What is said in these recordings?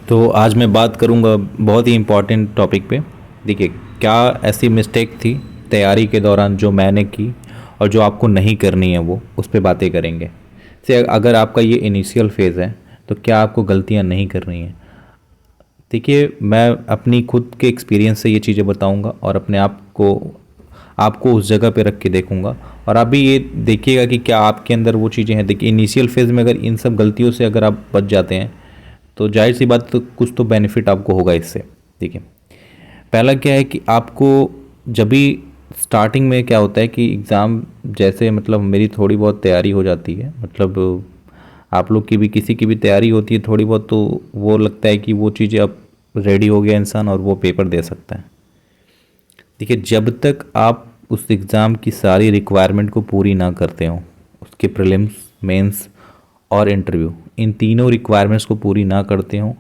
तो आज मैं बात करूंगा बहुत ही इम्पोर्टेंट टॉपिक पे। देखिए, क्या ऐसी मिस्टेक थी तैयारी के दौरान जो मैंने की और जो आपको नहीं करनी है, वो उस पे बातें करेंगे। से अगर आपका ये इनिशियल फेज़ है तो क्या आपको गलतियां नहीं करनी है। देखिए, मैं अपनी खुद के एक्सपीरियंस से ये चीज़ें बताऊंगा और अपने आप को आपको उस जगह पे रख के देखूंगा। और आप भी ये देखिएगा कि क्या आपके अंदर वो चीज़ें हैं। देखिए, इनिशियल फेज़ में अगर इन सब गलतियों से अगर आप बच जाते हैं तो जाहिर सी बात, तो कुछ तो बेनिफिट आपको होगा इससे। देखिए, पहला क्या है कि आपको जब भी स्टार्टिंग में क्या होता है कि एग्ज़ाम जैसे मतलब मेरी थोड़ी बहुत तैयारी हो जाती है, मतलब आप लोग की भी किसी की भी तैयारी होती है थोड़ी बहुत, तो वो लगता है कि वो चीज़ें अब रेडी हो गया इंसान और वो पेपर दे सकता है। देखिए, जब तक आप उस एग्ज़ाम की सारी रिक्वायरमेंट को पूरी ना करते हो, उसके प्रीलिम्स, मेंस और इंटरव्यू, इन तीनों रिक्वायरमेंट्स को पूरी ना करते हो,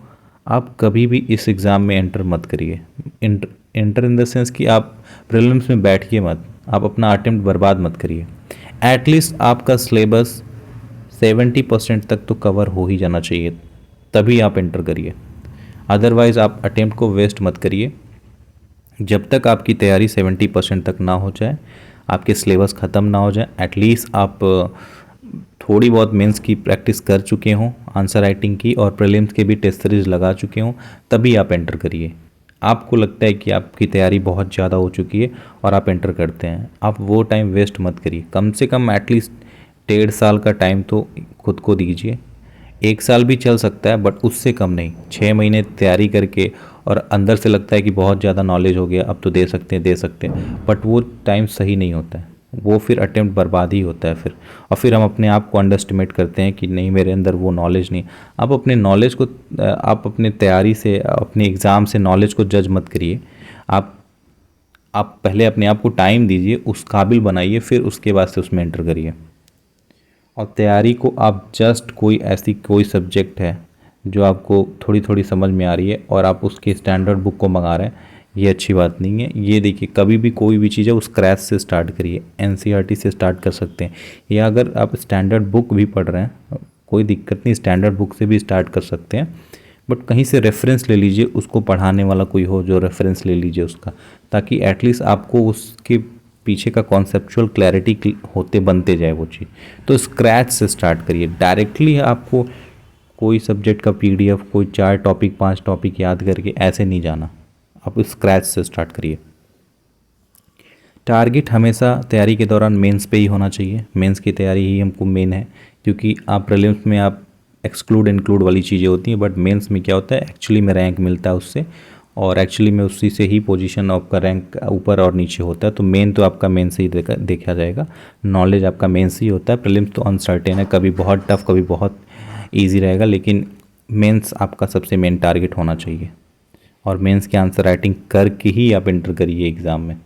आप कभी भी इस एग्ज़ाम में एंटर मत करिए। इंटर इन द सेंस कि आप प्रीलिम्स में बैठिए मत, आप अपना अटेम्प्ट बर्बाद मत करिए। एटलीस्ट आपका सिलेबस 70% तक तो कवर हो ही जाना चाहिए, तभी आप एंटर करिए। अदरवाइज़ आप अटेम्प्ट को वेस्ट मत करिए। जब तक आपकी तैयारी 70% तक ना हो जाए, आपके सिलेबस ख़त्म ना हो जाए, एटलीस्ट आप थोड़ी बहुत मेंस की प्रैक्टिस कर चुके हों, आंसर राइटिंग की, और प्रीलिम्स के भी टेस्ट सीरीज लगा चुके हों, तभी आप एंटर करिए। आपको लगता है कि आपकी तैयारी बहुत ज़्यादा हो चुकी है और आप एंटर करते हैं, आप वो टाइम वेस्ट मत करिए। कम से कम एटलीस्ट 1.5 साल का टाइम तो खुद को दीजिए। 1 साल भी चल सकता है, बट उससे कम नहीं। 6 महीने तैयारी करके और अंदर से लगता है कि बहुत ज़्यादा नॉलेज हो गया, अब तो दे सकते हैं, बट वो टाइम सही नहीं होता है। वो फिर अटेम्प्ट बर्बाद ही होता है फिर। और फिर हम अपने आप को अंडर एस्टिमेट करते हैं कि नहीं, मेरे अंदर वो नॉलेज नहीं। आप अपने नॉलेज को, आप अपने तैयारी से, अपने एग्ज़ाम से नॉलेज को जज मत करिए। आप आप पहले अपने आप को टाइम दीजिए, उस काबिल बनाइए, फिर उसके बाद से उसमें एंटर करिए। और तैयारी को आप जस्ट कोई सब्जेक्ट है जो आपको थोड़ी थोड़ी समझ में आ रही है और आप उसके स्टैंडर्ड बुक को मंगा रहे हैं, ये अच्छी बात नहीं है। ये देखिए, कभी भी कोई भी चीज़ है वो स्क्रैच से स्टार्ट करिए। एनसीईआरटी से स्टार्ट कर सकते हैं, या अगर आप स्टैंडर्ड बुक भी पढ़ रहे हैं, कोई दिक्कत नहीं, स्टैंडर्ड बुक से भी स्टार्ट कर सकते हैं। बट कहीं से रेफरेंस ले लीजिए, उसको पढ़ाने वाला कोई हो जो रेफरेंस ले लीजिए उसका, ताकि एटलीस्ट आपको उसके पीछे का कॉन्सेप्चुअल क्लैरिटी होते बनते जाए वो चीज़। तो स्क्रैच से स्टार्ट करिए। डायरेक्टली आपको कोई सब्जेक्ट का पीडीएफ, कोई 4 टॉपिक 5 टॉपिक याद करके ऐसे नहीं जाना, आप स्क्रैच से स्टार्ट करिए। टारगेट हमेशा तैयारी के दौरान मेंस पे ही होना चाहिए। मेंस की तैयारी ही हमको मेन है, क्योंकि आप प्रीलिम्स में आप एक्सक्लूड इंक्लूड वाली चीज़ें होती हैं, बट मेंस में क्या होता है, एक्चुअली में रैंक मिलता है उससे, और एक्चुअली में उसी से ही पोजीशन आपका रैंक ऊपर और नीचे होता है। तो मेन तो आपका मेन से ही देखा जाएगा। नॉलेज आपका मेन से ही होता है। प्रीलिम्स तो अनसर्टेन है, कभी बहुत टफ, कभी बहुत ईजी रहेगा, लेकिन मेंस आपका सबसे मेन टारगेट होना चाहिए। और मेंस की आंसर राइटिंग करके ही आप इंटर करिए एग्ज़ाम में।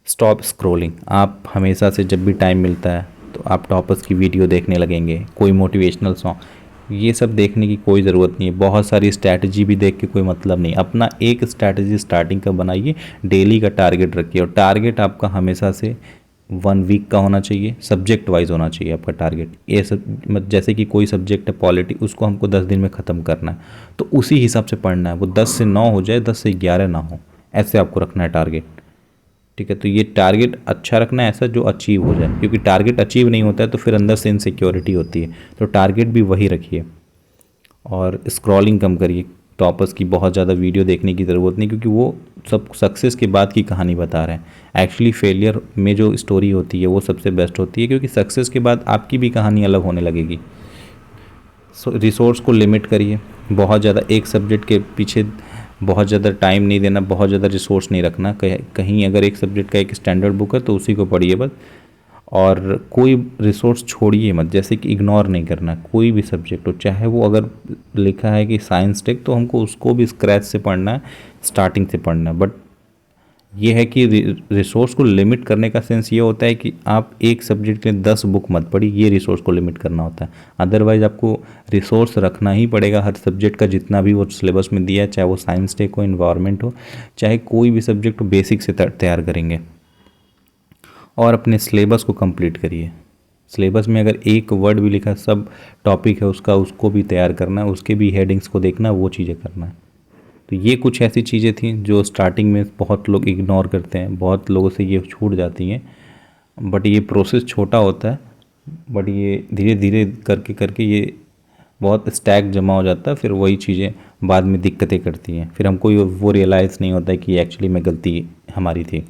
Stop scrolling. आप हमेशा से जब भी टाइम मिलता है तो आप टॉपर्स की वीडियो देखने लगेंगे, कोई मोटिवेशनल सॉन्ग, ये सब देखने की कोई ज़रूरत नहीं है। बहुत सारी स्ट्रैटेजी भी देख के कोई मतलब नहीं। अपना एक स्ट्रैटेजी स्टार्टिंग का बनाइए, डेली का टारगेट रखिए, और टारगेट आपका हमेशा से 1 वीक का होना चाहिए, सब्जेक्ट वाइज होना चाहिए आपका टारगेट। ये सब जैसे कि कोई सब्जेक्ट है पॉलिटी, उसको हमको 10 दिन में ख़त्म करना है, तो उसी हिसाब से पढ़ना है। वो 10 से 9 हो जाए, 10 से 11 ना हो, ऐसे आपको रखना है टारगेट। ठीक है, तो ये टारगेट अच्छा रखना है, ऐसा जो अचीव हो जाए, क्योंकि टारगेट अचीव नहीं होता है तो फिर अंदर से इनसिक्योरिटी होती है। तो टारगेट भी वही रखिए, और स्क्रॉलिंग कम करिए। टॉपर्स की बहुत ज़्यादा वीडियो देखने की ज़रूरत नहीं, क्योंकि वो सब सक्सेस के बाद की कहानी बता रहे हैं। एक्चुअली फेलियर में जो स्टोरी होती है वो सबसे बेस्ट होती है, क्योंकि सक्सेस के बाद आपकी भी कहानी अलग होने लगेगी। रिसोर्स को लिमिट करिए। बहुत ज़्यादा एक सब्जेक्ट के पीछे बहुत ज़्यादा टाइम नहीं देना, बहुत ज़्यादा रिसोर्स नहीं रखना। कहीं अगर एक सब्जेक्ट का एक स्टैंडर्ड बुक है तो उसी को पढ़िए बस, और कोई रिसोर्स छोड़िए मत। जैसे कि इग्नोर नहीं करना, कोई भी सब्जेक्ट हो, चाहे वो अगर लिखा है कि साइंस टेक, तो हमको उसको भी स्क्रैच से पढ़ना है, स्टार्टिंग से पढ़ना है। बट ये है कि रिसोर्स को लिमिट करने का सेंस ये होता है कि आप एक सब्जेक्ट के 10 बुक मत पढ़िए, ये रिसोर्स को लिमिट करना होता है। अदरवाइज़ आपको रिसोर्स रखना ही पड़ेगा हर सब्जेक्ट का, जितना भी वो सिलेबस में दिया है, चाहे वो साइंस टेक हो, इन्वायरमेंट हो, चाहे कोई भी सब्जेक्ट हो, बेसिक से तैयार करेंगे। और अपने सिलेबस को कंप्लीट करिए। सिलेबस में अगर एक वर्ड भी लिखा, सब टॉपिक है उसका, उसको भी तैयार करना है, उसके भी हेडिंग्स को देखना, वो चीज़ें करना है। तो ये कुछ ऐसी चीज़ें थी जो स्टार्टिंग में बहुत लोग इग्नोर करते हैं, बहुत लोगों से ये छूट जाती हैं। बट ये प्रोसेस छोटा होता है, बट ये धीरे धीरे करके करके ये बहुत स्टैक जमा हो जाता है, फिर वही चीज़ें बाद में दिक्कतें करती हैं, फिर हमको वो रियलाइज़ नहीं होता है कि एक्चुअली में गलती हमारी थी।